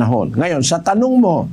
Ngayon, sa tanong mo,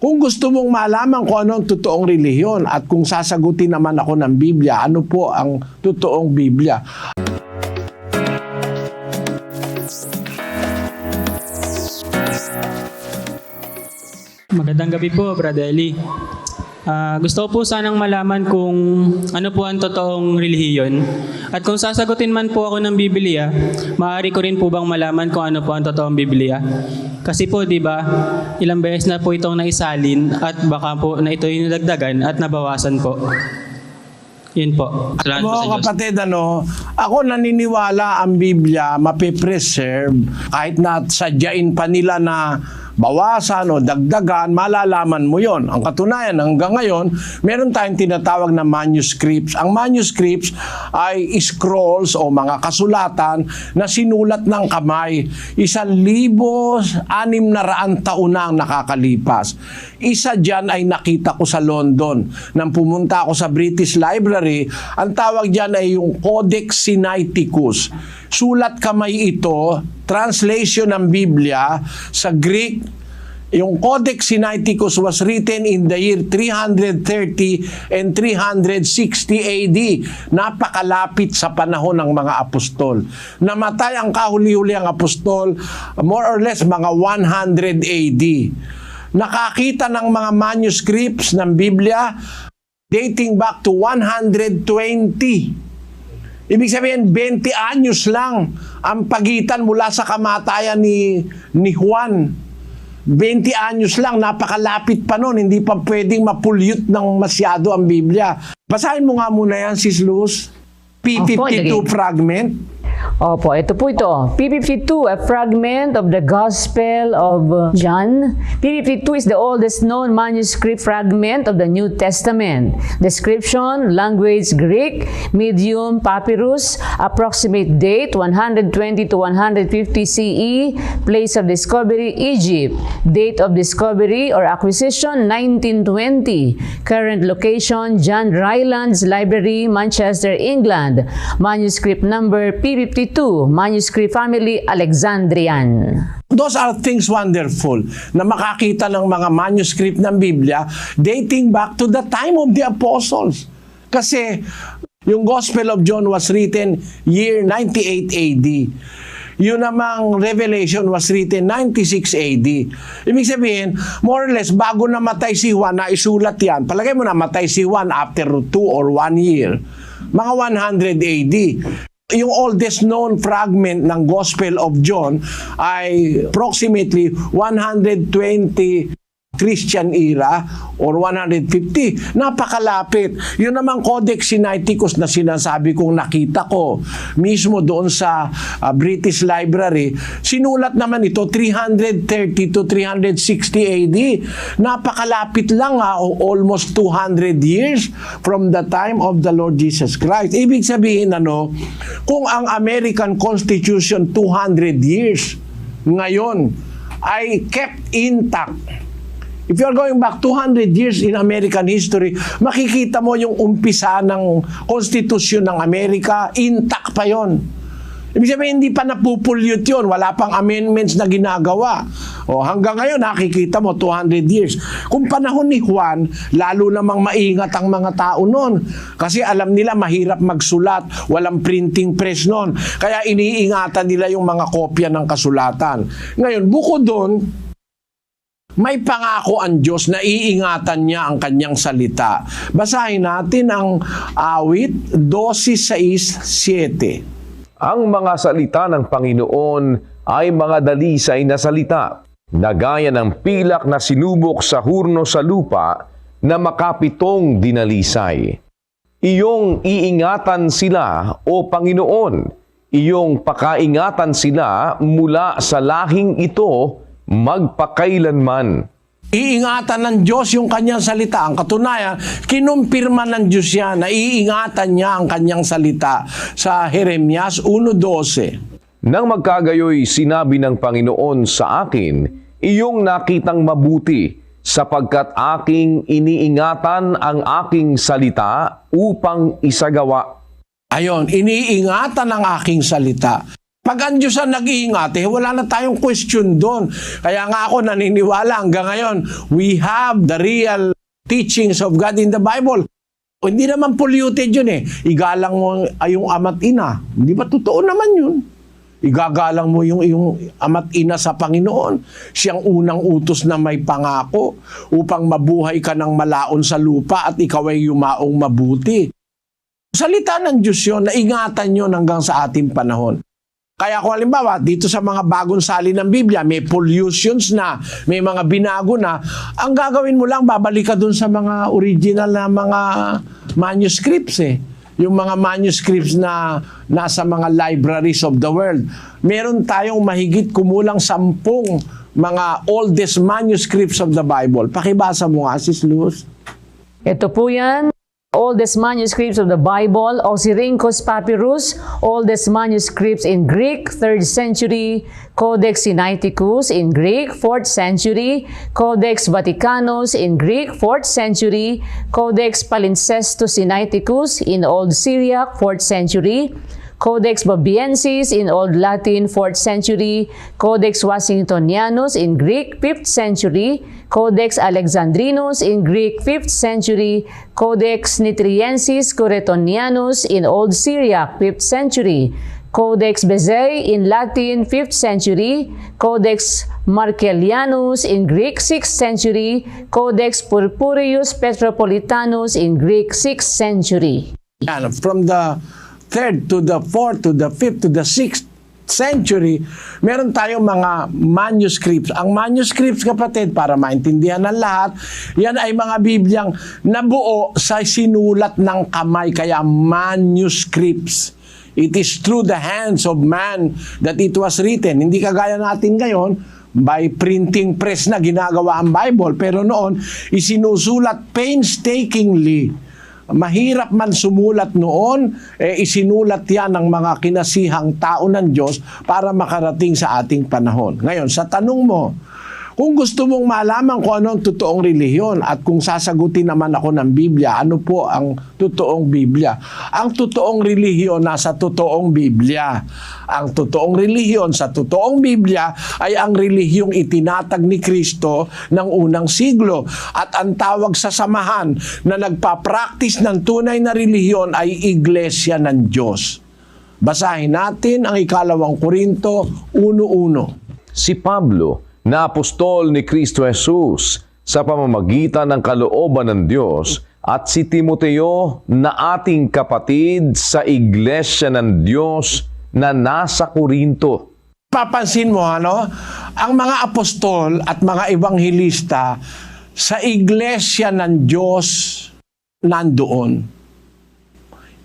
kung gusto mong malaman kung ano ang totoong relihiyon at kung sasagutin naman ako ng Biblia, ano po ang totoong Biblia? Magandang gabi po, Brother Eli. Gusto ko po sanang malaman kung ano po ang totoong relihiyon. At kung sasagutin man po ako ng Biblia, maaari ko rin po bang malaman kung ano po ang totoong Biblia? Kasi po, di ba, ilang beses na po itong naisalin at baka po na ito yung nadagdagan at nabawasan po. Yun po. Salamat po sa Diyos. Kapatid, ako naniniwala ang Biblia mapipreserve kahit na sadyain pa nila na bawasan o dagdagan, malalaman mo yon. Ang katunayan, hanggang ngayon, meron tayong tinatawag na manuscripts. Ang manuscripts ay scrolls o mga kasulatan na sinulat ng kamay. 1,600 taon na ang nakakalipas. Isa dyan ay nakita ko sa London. Nang pumunta ako sa British Library, ang tawag dyan ay yung Codex Sinaiticus. Sulat kamay ito, translation ng Biblia sa Greek. Yung Codex Sinaiticus was written in the year 330 and 360 AD. Napakalapit sa panahon ng mga apostol. Namatay ang kahuli-huli ang apostol, more or less mga 100 AD. Nakakita ng mga manuscripts ng Biblia dating back to 120. Ibig sabihin, 20 anyos lang ang pagitan mula sa kamatayan ni Juan. 20 anyos lang, napakalapit pa nun, hindi pa pwedeng mapulyut ng masyado ang Biblia. Basahin mo nga muna yan, Sis Luz. P52 fragment. Opo, ito po ito. P52, a fragment of the Gospel of John. P52 is the oldest known manuscript fragment of the New Testament. Description, language Greek, medium papyrus, approximate date 120 to 150 CE, place of discovery Egypt, date of discovery or acquisition 1920, current location John Rylands Library, Manchester, England, manuscript number P52, manuscript family Alexandrian. Those are things wonderful na makakita ng mga manuscript ng Biblia dating back to the time of the apostles. Kasi yung Gospel of John was written year 98 AD. Yun namang Revelation was written 96 AD. Ibig sabihin, more or less, bago namatay si Juan, na isulat yan. Palagay mo namatay si Juan after 2 or 1 year. Mga 100 AD. Yung oldest known fragment ng Gospel of John ay approximately 120 Christian era or 150. Napakalapit. Yun namang Codex Sinaiticus na sinasabi kong nakita ko mismo doon sa British Library, sinulat naman ito 330 to 360 AD. Napakalapit lang almost 200 years from the time of the Lord Jesus Christ. Ibig sabihin kung ang American Constitution 200 years ngayon ay kept intact. If you are going back 200 years in American history, makikita mo yung umpisa ng konstitusyon ng Amerika, intact pa yon. Ibig sabihin, hindi pa napupulyot yun. Wala pang amendments na ginagawa. Hanggang ngayon, nakikita mo, 200 years. Kung panahon ni Juan, lalo namang maingat ang mga tao noon. Kasi alam nila, mahirap magsulat. Walang printing press noon. Kaya iniingatan nila yung mga kopya ng kasulatan. Ngayon, bukod doon, may pangako ang Diyos na iingatan niya ang kanyang salita. Basahin natin ang awit 12:6-7. Ang mga salita ng Panginoon ay mga dalisay na salita, na gaya ng pilak na sinubok sa hurno sa lupa na makapitong dinalisay. Iyong iingatan sila, O Panginoon, iyong pakaingatan sila mula sa lahing ito magpakailanman. Iingatan ng Diyos yung kanyang salita. Ang katunayan, kinumpirma ng Diyos yan na iingatan niya ang kanyang salita sa Jeremias 1:12. Nang magkagayoy, sinabi ng Panginoon sa akin, iyong nakitang mabuti, sapagkat aking iniingatan ang aking salita upang isagawa. Ayon, iniingatan ang aking salita. Pag ang Diyos ang nag-iingat, wala na tayong question doon. Kaya nga ako naniniwala hanggang ngayon, we have the real teachings of God in the Bible. O, hindi naman polluted yun Igalang mo yung ama't ina. Hindi ba totoo naman yun? Igagalang mo yung ama't ina sa Panginoon. Siyang unang utos na may pangako upang mabuhay ka ng malaon sa lupa at ikaw ay yumaong mabuti. Salita ng Diyos yun, na ingatan yun hanggang sa ating panahon. Kaya kung halimbawa, dito sa mga bagong salin ng Biblia, may pollutions na, may mga binago na, ang gagawin mo lang, babalik ka dun sa mga original na mga manuscripts Yung mga manuscripts na nasa mga libraries of the world. Meron tayong mahigit kumulang 10 mga oldest manuscripts of the Bible. Pakibasa mo nga, Sis Luz. Ito po yan. Oldest manuscripts of the Bible, Oxyrhynchus Papyrus, oldest manuscripts in Greek, 3rd century, Codex Sinaiticus in Greek, 4th century, Codex Vaticanus in Greek, 4th century, Codex Palimpsestus Sinaiticus in Old Syriac, 4th century, Codex Babiensis in Old Latin, 4th century, Codex Washingtonianus in Greek, 5th century, Codex Alexandrinus in Greek, 5th century, Codex Nitriensis Curetonianus in Old Syriac, 5th century, Codex Bezae in Latin, 5th century, Codex Marcellianus in Greek, 6th century, Codex Purpureus Petropolitanus in Greek, 6th century. Yan, from the 3rd to the 4th to the 5th to the 6th century, meron tayong mga manuscripts. Ang manuscripts, kapatid, para maintindihan ng lahat, yan ay mga Bibliang nabuo sa sinulat ng kamay, kaya manuscripts. It is through the hands of man that it was written. Hindi kagaya natin ngayon, by printing press na ginagawa ang Bible, pero noon, isinusulat painstakingly. Mahirap man sumulat noon, isinulat yan ng mga kinasihang tao ng Diyos para makarating sa ating panahon. Ngayon, sa tanong mo, kung gusto mong malaman kung ano ang totoong relihiyon at kung sasagutin naman ako ng Biblia, ano po ang totoong Biblia? Ang totoong relihiyon nasa totoong Biblia. Ang totoong relihiyon sa totoong Biblia ay ang relihiyong itinatag ni Kristo ng unang siglo. At ang tawag sa samahan na nagpa-practice ng tunay na relihiyon ay Iglesia ng Diyos. Basahin natin ang 2 Korinto 1:1. Si Pablo, na apostol ni Kristo Jesus sa pamamagitan ng kalooban ng Diyos, at si Timoteo na ating kapatid sa Iglesia ng Diyos na nasa Korinto. Papansin mo, ang mga apostol at mga ebanghelista sa Iglesia ng Diyos nandoon.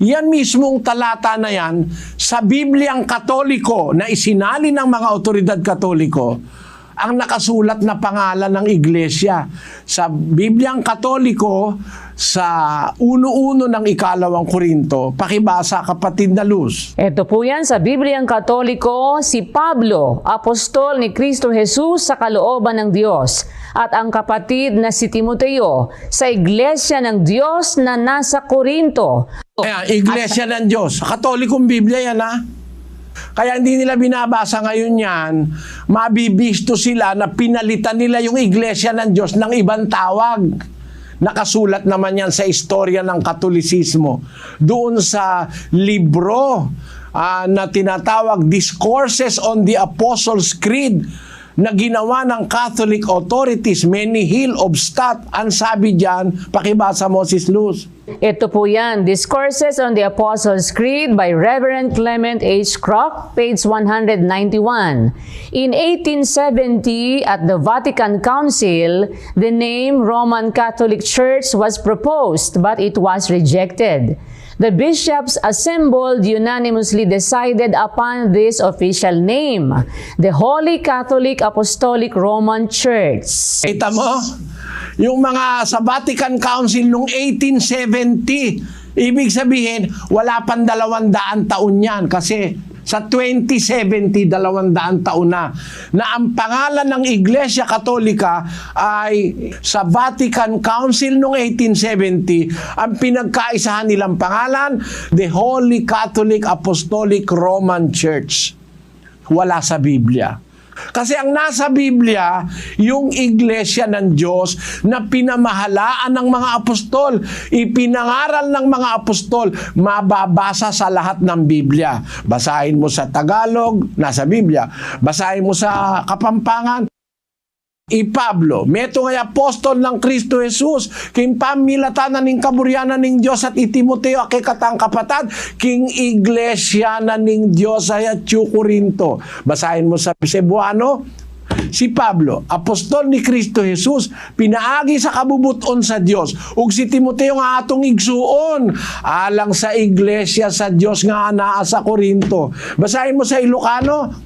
Yan mismong talata na yan sa Bibliang Katoliko na isinali ng mga otoridad Katoliko, ang nakasulat na pangalan ng iglesia. Sa Bibliang Katoliko, sa 1:1 ng 2 Korinto, pakibasa, kapatid na Luz. Ito po yan sa Bibliang Katoliko, si Pablo, apostol ni Kristo Jesus sa kalooban ng Diyos, at ang kapatid na si Timoteo sa Iglesia ng Diyos na nasa Korinto. Ayan, Iglesia ng Diyos. Katolikong Biblia yan, Kaya hindi nila binabasa ngayon yan, mabibisto sila na pinalitan nila yung Iglesia ng Diyos ng ibang tawag. Nakasulat naman yan sa istorya ng Katolisismo. Doon sa libro na tinatawag Discourses on the Apostles' Creed na ginawa ng Catholic authorities, Menihil Obstat. Ang sabi dyan, pakibasa mo, Sis Luz. Ito po yan, Discourses on the Apostles' Creed by Reverend Clement H. Kroc, page 191. In 1870, at the Vatican Council, the name Roman Catholic Church was proposed, but it was rejected. The bishops assembled unanimously decided upon this official name, the Holy Catholic Apostolic Roman Church. Kita mo? Yung mga sa Vatican Council noong 1870, ibig sabihin, wala pang 200 taon yan kasi sa 2070, 200 taon na ang pangalan ng Iglesia Katolika ay sa Vatican Council noong 1870, ang pinagkaisahan nilang pangalan, the Holy Catholic Apostolic Roman Church. wala sa Biblia. Kasi ang nasa Biblia, yung iglesia ng Diyos na pinamahalaan ng mga apostol, ipinangaral ng mga apostol, mababasa sa lahat ng Biblia. Basahin mo sa Tagalog, nasa Biblia. Basahin mo sa Kapampangan, Pablo, meto ngay apostol ng Kristo Jesus, king pamilatanan ning kaburyanan ning Dios at Timoteo kay katang kapatad, king iglesia na ning Dios ay at Corinto. Basahin mo sa Cebuano, si Pablo, apostol ni Kristo Jesus, pinaagi sa kabubuton sa Dios, ug si Timoteo nga atong igsuon alang sa iglesia sa Dios nga anaa sa Corinto. Basahin mo sa Ilocano,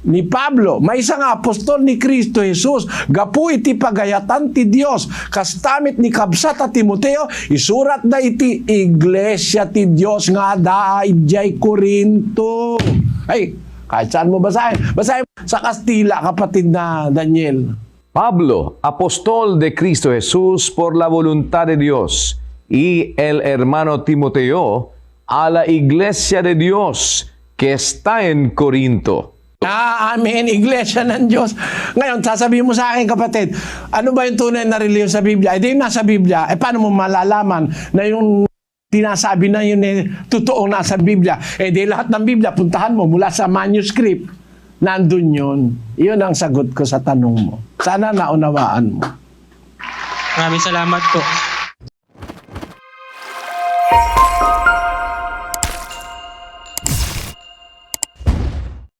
ni Pablo, may isang apostol ni Kristo Jesus, gapu iti pagayatan ti Dios, kastamit ni kabsat at Timoteo, isurat na iti iglesia ti Dios nga daay Corinto. Ay, kahit saan mo basahin. Basahin sa Kastila, kapatid na Daniel. Pablo, apostol de Cristo Jesús por la voluntad de Dios, y el hermano Timoteo, a la iglesia de Dios que está en Corinto. Amen, iglesia ng Diyos. Ngayon, sasabihin mo sa akin, kapatid, ano ba yung tunay na relihiyon sa Biblia? Eh, di yung nasa Biblia, paano mo malalaman na yung tinasabi na yun totoong nasa Biblia? Eh, di lahat ng Biblia, puntahan mo mula sa manuscript, nandun yun. Iyon ang sagot ko sa tanong mo. Sana naunawaan mo. Maraming salamat po.